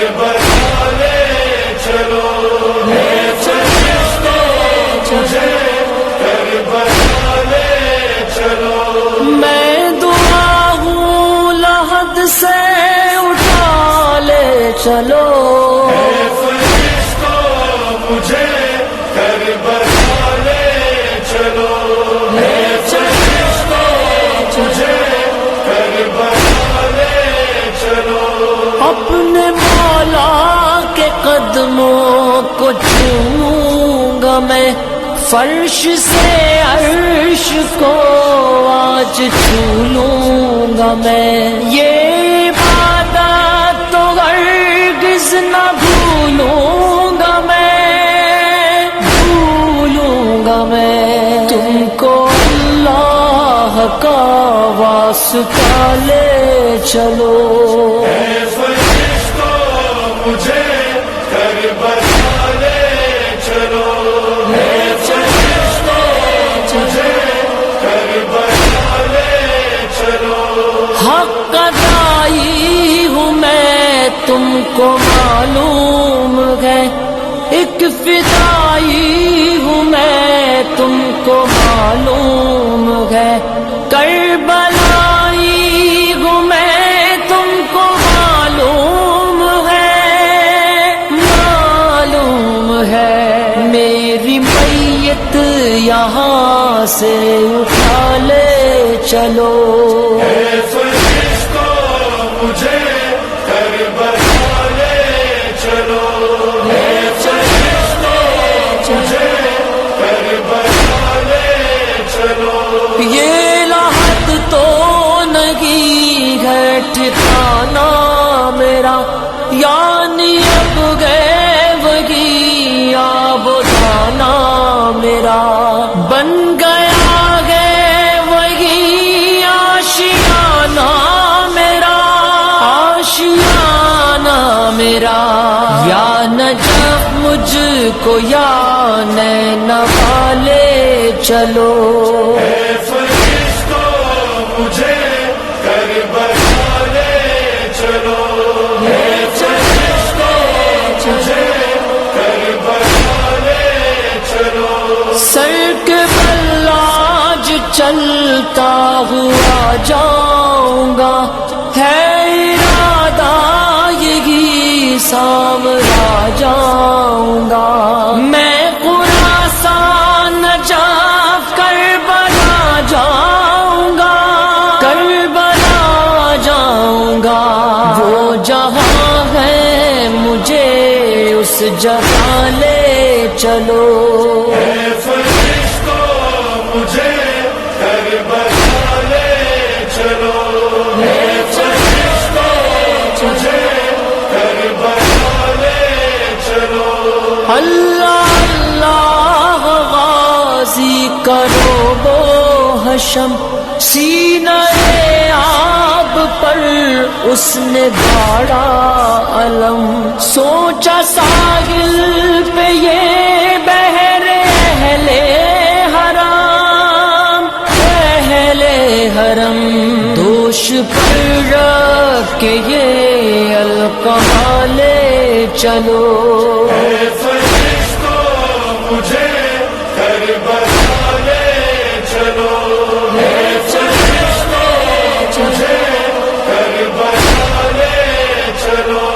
کربلا لے چلو، مجھے کربلا لے چلو، میں دعا ہوں لحد سے اٹھا لے چلو، فرشتوں مجھے کربلا لے چلو، فرشتوں مجھے کربلا لے چلو، اپنے مولا کے قدموں کو چوموں گا میں، فرش سے عرش کو آج چھو لوں گا میں، یہ عبادت تو ہرگز نہ بھولوں گا میں، تم کو اللہ کا واسطہ لے چلو، فرشتوں مجھے کربلا لے چلو، فرشتوں مجھے کربلا لے چلو، حق ادائی ہوں میں تم کو معلوم ہے، ایک فدائی ہوں میں تم کو معلوم ہے، کربلائی ہوں میں تم کو معلوم ہے، میری میت یہاں سے اٹھا لے چلو، فرشتوں مجھے کربلا لے چلو، فرشتوں مجھے کربلا لے چلو، یہ لحد تو نہیں ہے ٹھکانا میرا، یعنی اب گئے وہی آب دانا میرا، بن گیا ہے وہی آشیانہ میرا، یا نجف مجھ کو یا نین والے چلو، فرشتوں مجھے کربلا لے چلو، فرشتوں مجھے کربلا لے چلو، سر کے بل آج چلتا ہوا جاؤں گا، ہے ارادہ یہی سامرا جاؤں گا، میں خراسان نجف کربلا جاؤں گا، وہ جہاں ہے مجھے اس جگہ لے چلو، فرشتوں مجھے کربلا لے چلو، فرشتوں مجھے کربلا لے چلو، اللہ اللہ غازی کرو وہ حشم، سینہ آب پر اس نے گاڑا علم، سوچا ساحل پہ یہ بحر حرم، دوش پر رکھ کے یہ القمہ لے چلو، فرشتوں مجھے کربلا لے چلو، فرشتوں مجھے کربلا لے چلو،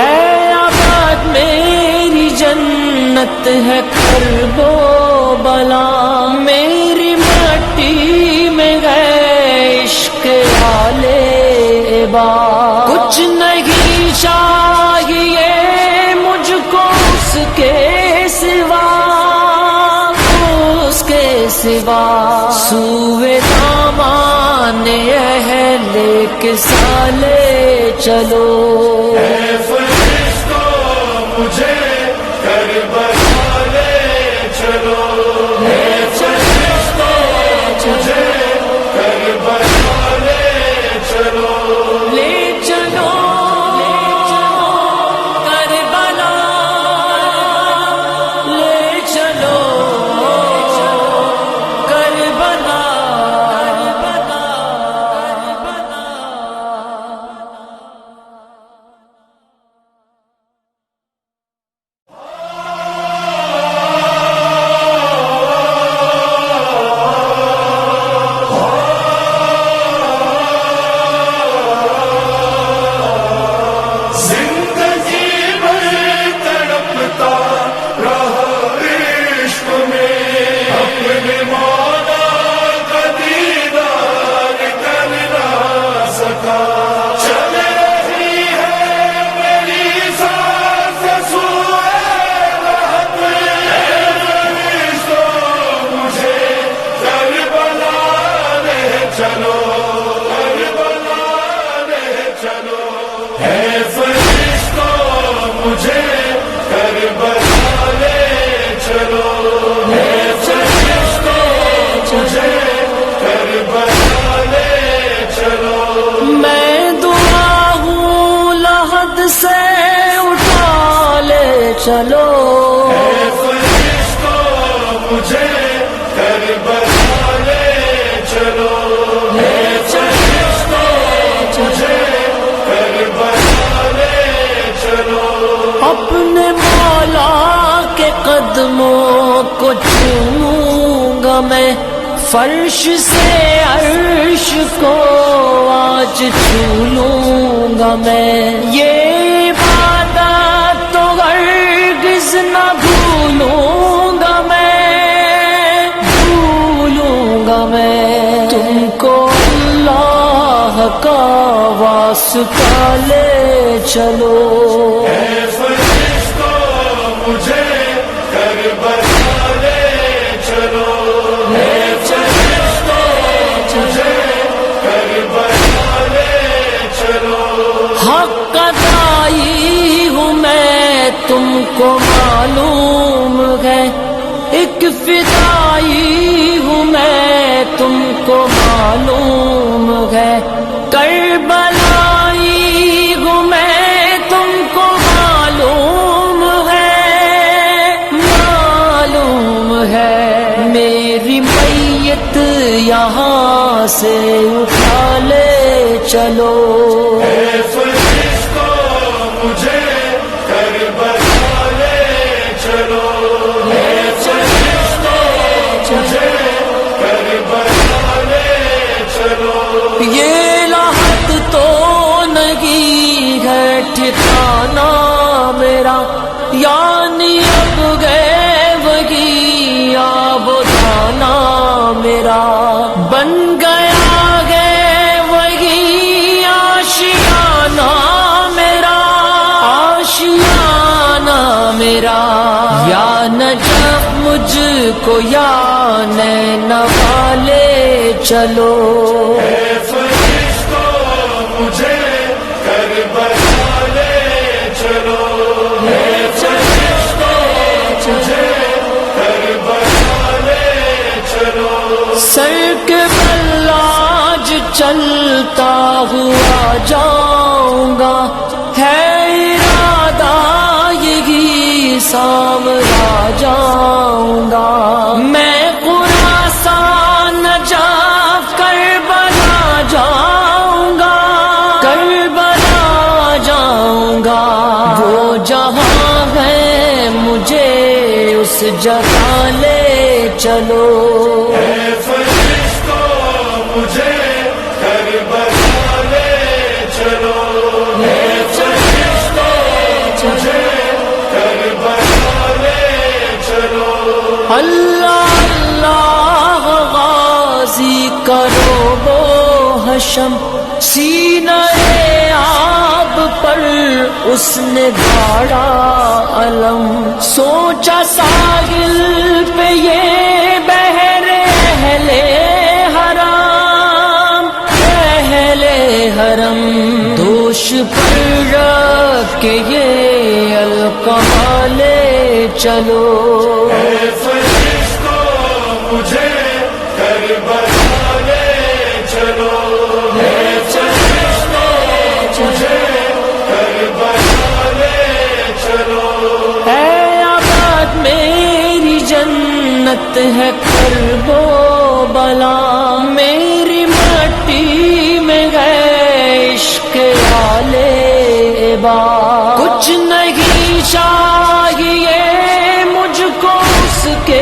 اے آباد میری جنت ہے کرب و بلا، میری مٹی میں ہے عشق آل عباد، کچھ نہیں چاہیے مجھ کو اس کے سوا، سوئے دامان اہل کے سالے چلو، فرشتوں مجھے کربلا لے چلو، فرشتوں مجھے کربلا لے چلو، چلو فرشتوں مجھے کربلا لے چلو فرشتوں مجھے کربلا لے چلو اپنے مولا کے قدموں کو چوموں گا میں فرش سے عرش کو آج چھو لوں گا میں یہ عبادت تو ہرگز نہ بھولوں گا میں تم کو اللہ کا واسطہ لے چلو فرشتوں مجھے کربلا لے چلو فرشتوں مجھے کربلا لے چلو حق ادائی ہوں میں تم کو معلوم ہے ایک فدائی ہوں میں تم کو معلوم ہے کربلائی ہوں میں تم کو معلوم ہے میری میت یہاں سے اٹھا لے چلو فرشتوں مجھے کربلا لے چلو فرشتوں مجھے کربلا لے چلو یہ لحد تو نہیں ہے ٹھکانا میرا یعنی اب گئے وہی آب دانا میرا بن گیا ہے وہی آشیانہ میرا یا نجف مجھ کو یا نین والے چلو فرشتوں مجھے کربلا لے چلو فرشتوں مجھے کربلا لے چلو سر کے بل آج چلتا ہوا جاؤں گا ہے ارادہ یہی سامرا جاؤں گا میں خراسان نجف کربلا جاؤں گا وہ جہاں ہے مجھے اس جگہ لے چلو فرشتوں مجھے کربلا لے چلو فرشتوں مجھے کربلا لے چلو اللہ اللہ غازی کرو وہ حشم سینہ آب پر اس نے گاڑا علم سوچا ساحل پہ یہ بحر حرم دوش پر رکھ کے یہ القمہ لے چلو فرشتوں مجھے کربلا لے چلو فرشتوں مجھے کربلا لے چلو اے آباد میری جنت ہے کرب و بلا میری مٹی میں ہے عشق آلے عباد کچھ نہیں چاہیے مجھ کو اس کے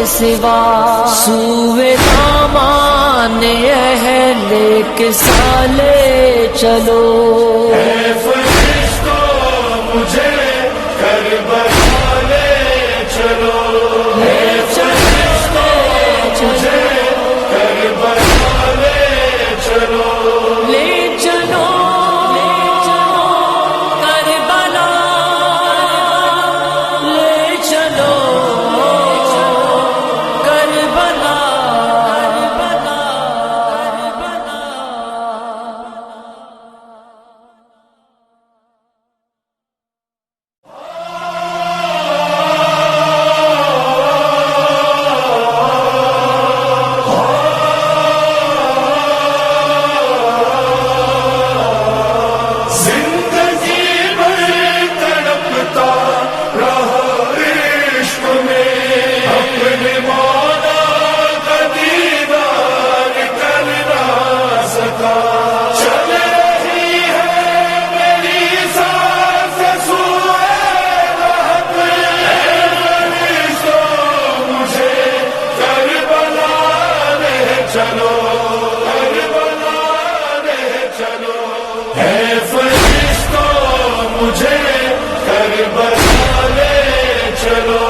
سوا سوئے دامان اہل کے سالے چلو فرشتوں مجھے کربلا لے چلو فرشتوں مجھے کربلا لے چلو لے چلو کربلا لے چلو کربلا لے چلو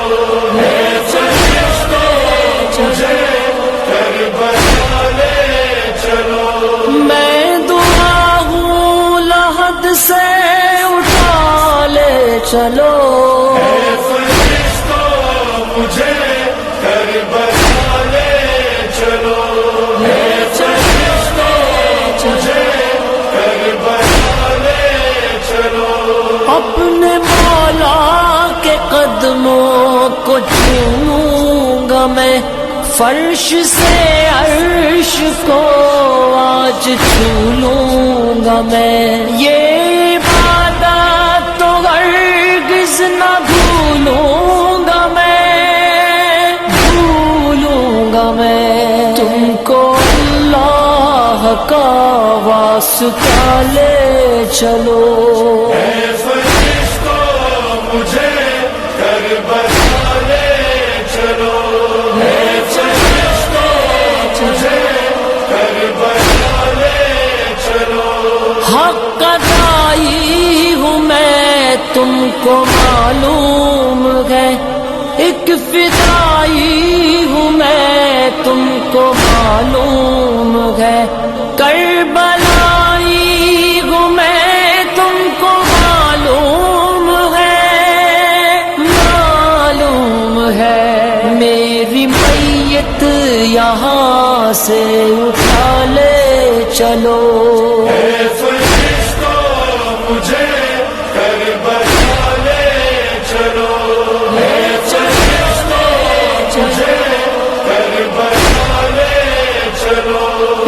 مجھے کربلا لے چلو میں دعا ہوں لحد سے اٹھا لے چلو فرشتوں مجھے کربلا لے چلو فرشتوں مجھے کربلا لے چلو اپنے مولا کے قدموں کو چوموں گا میں فرش سے عرش کو آج چھو لوں گا میں یہ عبادت تو ہرگز نہ بھولوں گا میں تم کو اللہ کا واسطہ لے چلو فرشتوں مجھے کربلا لے چلو فرشتوں مجھے کربلا لے چلو حق ادائی ہوں میں تم کو معلوم ہے ایک فدائی ہوں میں تم کو معلوم ہے کربلائی ہوں میں تم کو معلوم ہے میری میت یہاں سے اٹھا لے چلو فرشتوں مجھے کربلا لے چلو فرشتوں مجھے کربلا لے چلو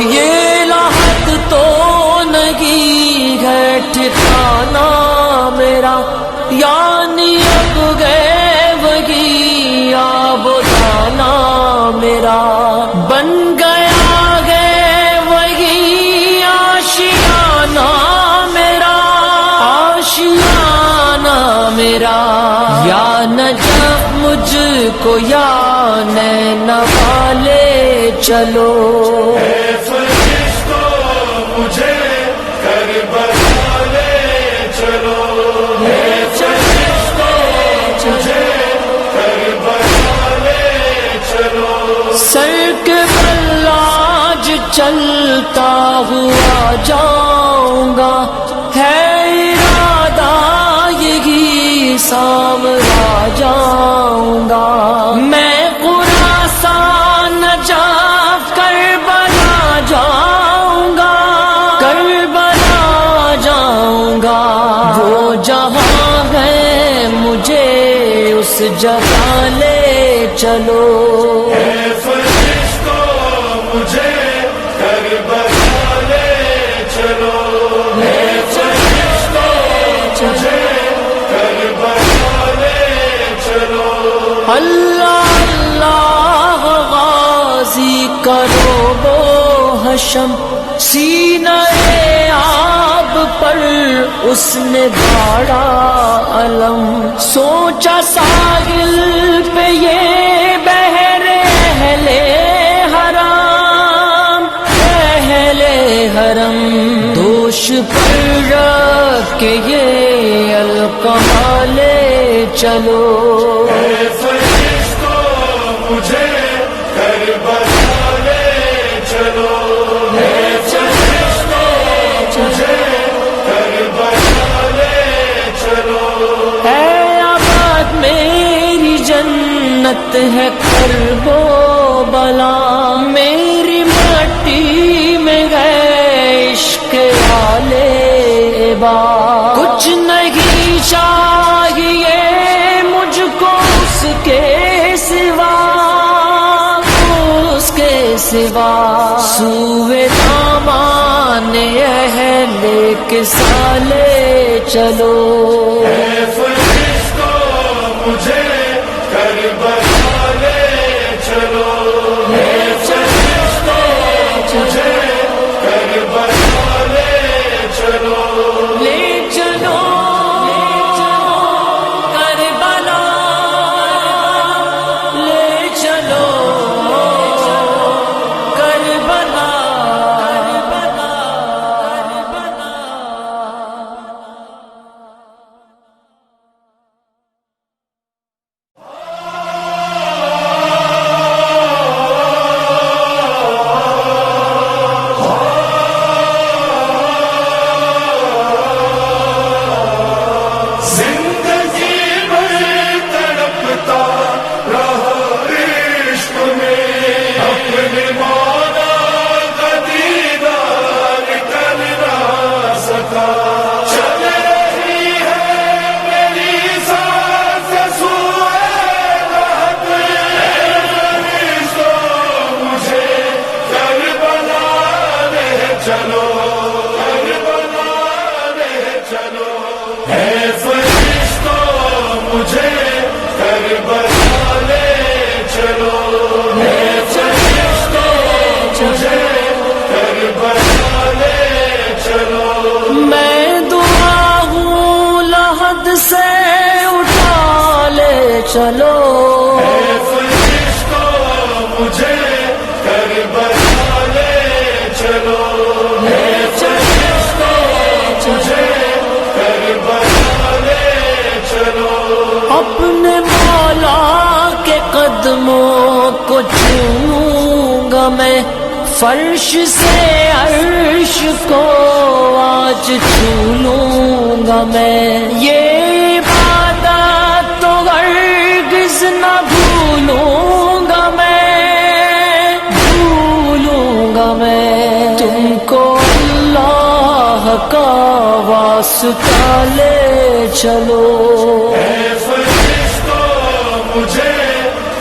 یہ لحد تو نہیں ہے ٹھکانا میرا یعنی اب گئے وہی آب دانا میرا بن گیا ہے وہی آشیانہ میرا یا نجف مجھ کو یا نین والے چلو فرشتوں مجھے کربلا لے چلو فرشتوں مجھے کربلا لے چلو سر کے بل آج چلتا ہوا جاؤں گا ہے ارادہ یہی سامرا جاؤں گا میں خراسان نجف کربلا جاؤں گا وہ جہاں ہے مجھے اس جگہ لے چلو فرشتوں مجھے کربلا لے چلو فرشتوں مجھے کربلا لے چلو اللہ اللہ غازی کرو وہ حشم سینہ آب پر اس نے گاڑا علم سوچا ساحل پہ یہ بحر حرم دوش پر رکھ کے یہ القمہ لے چلو فرشتوں مجھے کربلا لے چلو فرشتوں مجھے کربلا لے چلو اے آباد میری جنت ہے کرب و بلا میری مٹی میں گئے عشق والے با کچھ نہیں چاہیے مجھ کو اس کے سوا سوئے دامان اہل کے سالے چلو فرشتوں مجھے کربلا لے چلو فرشتوں مجھے کربلا لے چلو اپنے مولا کے قدموں کو چوموں گا میں، فرش سے عرش کو آج چھو لوں گا میں، یہ عبادت تو ہرگز نہ بھولوں گا میں، بھولوں گا میں، تم کو اللہ کا واسطہ لے چلو، اے فرشتوں مجھے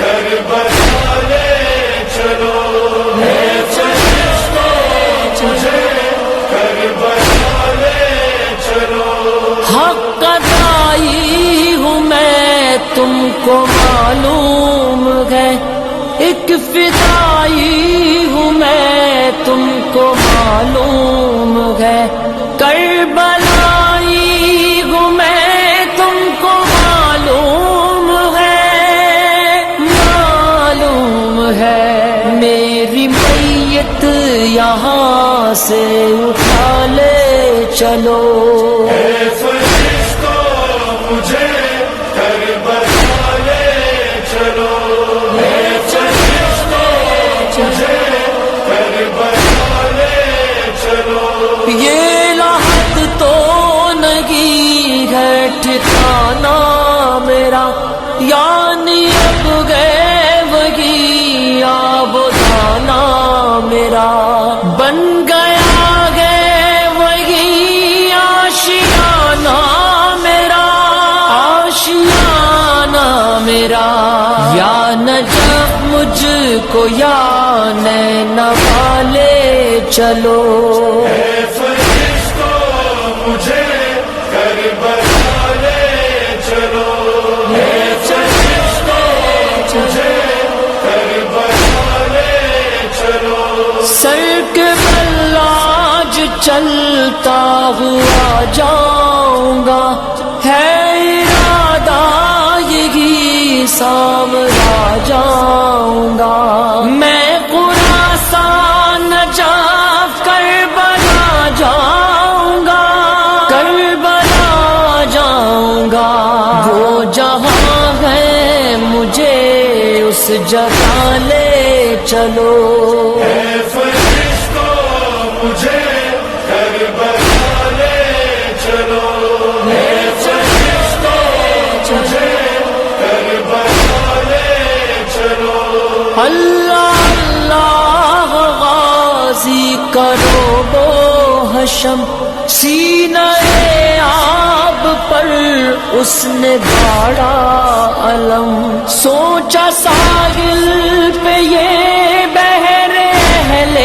کربلا لے چلو، اے فرشتوں مجھے کربلا لے چلو، حق ادائی ہوں میں تم کو معلوم ہے، ایک فدائی ہوں میں تم کو معلوم ہے، کربلائی ہوں میں تم کو معلوم ہے، معلوم ہے، میری میت یہاں سے اٹھا لے چلو، اے فرشتوں مجھے کربلا لے چلو، اے فرشتوں مجھے کربلا لے چلو، یہ لحد تو نہیں ہے ٹھکانا میرا، یعنی اب گئے وہی آب و دانا میرا، بن گیا ہے وہی آشیانہ میرا، آشیانہ میرا، یا نجف مجھ کو یا نین والے چلو، اے فرشتوں مجھے کربلا لے چلو، اے فرشتوں مجھے کربلا لے چلو، سر کے بل آج چلتا ہوا جاؤں گا، ہے ارادہ یہی سامرا جاؤں گا، میں خراسان نجف کربلا جاؤں گا، کربلا جاؤں گا، وہ جہاں ہے مجھے اس جگہ لے چلو، اے فرشتوں مجھے کربلا لے چلو، اے فرشتوں مجھے کربلا لے چلو، اللہ اللہ غازی کرو بو حشم، سینہ آب پر اس نے گاڑا علم، سوچا ساحل پہ یہ بحر اہل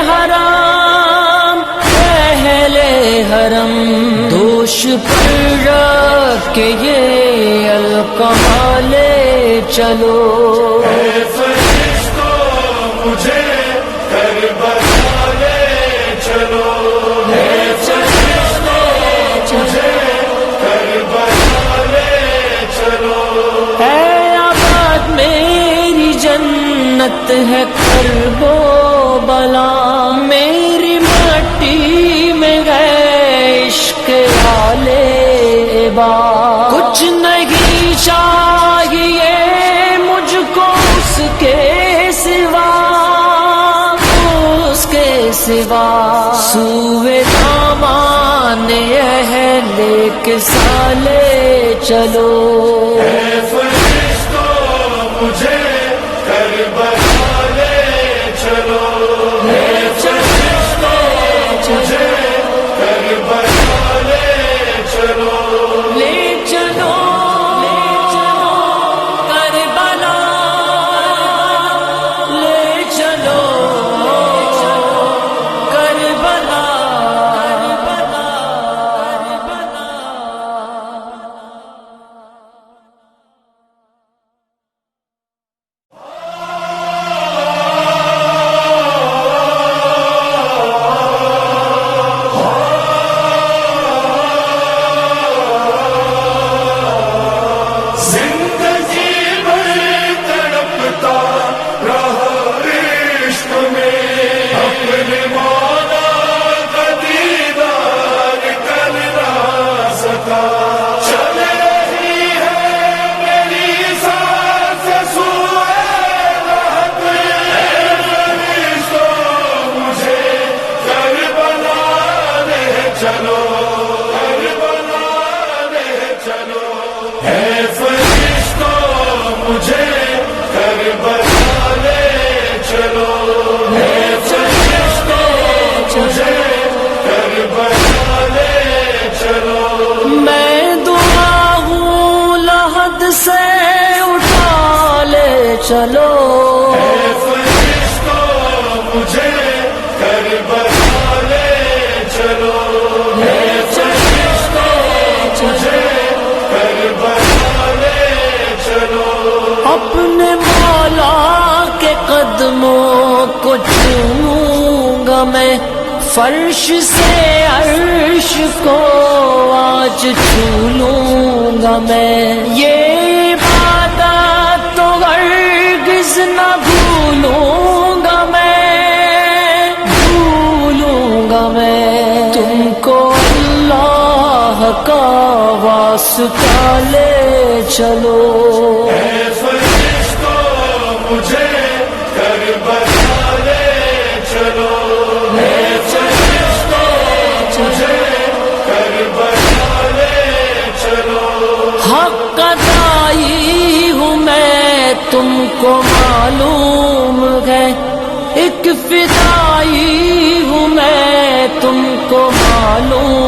حرام، اہل حرم، دوش پر رکھ کے یہ القمہ لے چلو، اے فرشتوں مجھے کربلا لے چلو، اے فرشتوں مجھے کربلا لے چلو، اے آباد میری جنت ہے کرب و بلا، میری مٹی میں ہے عشق آل عباد، کچھ نہیں چاہیے مجھ کو اس کے سوا، اس کے سوا، سوئے دامان اہل کے سالے چلو، اے فرشتوں مجھے کربلا لے چلو، اے فرشتوں مجھے کربلا لے چلو، لے چلو، لے چلو کربلا، لے چلو کربلا، کربلا، کربلا۔ سے اٹھا لے چلو اے فرشتوں مجھے کربلا لے چلو اے فرشتوں مجھے کربلا لے چلو اپنے مولا کے قدموں کو چوموں گا میں فرش سے عرش کو آج چھو لوں گا میں یہ عبادت تو ہرگز نہ بھولوں گا میں تم کو اللہ کا واسطہ لے چلو اے فرشتوں مجھے کربلا لے چلو اے فرشتوں مجھے کربلا لے چلو حق ادائی ہوں میں تم کو معلوم ہے ایک فدائی ہوں میں تم کو معلوم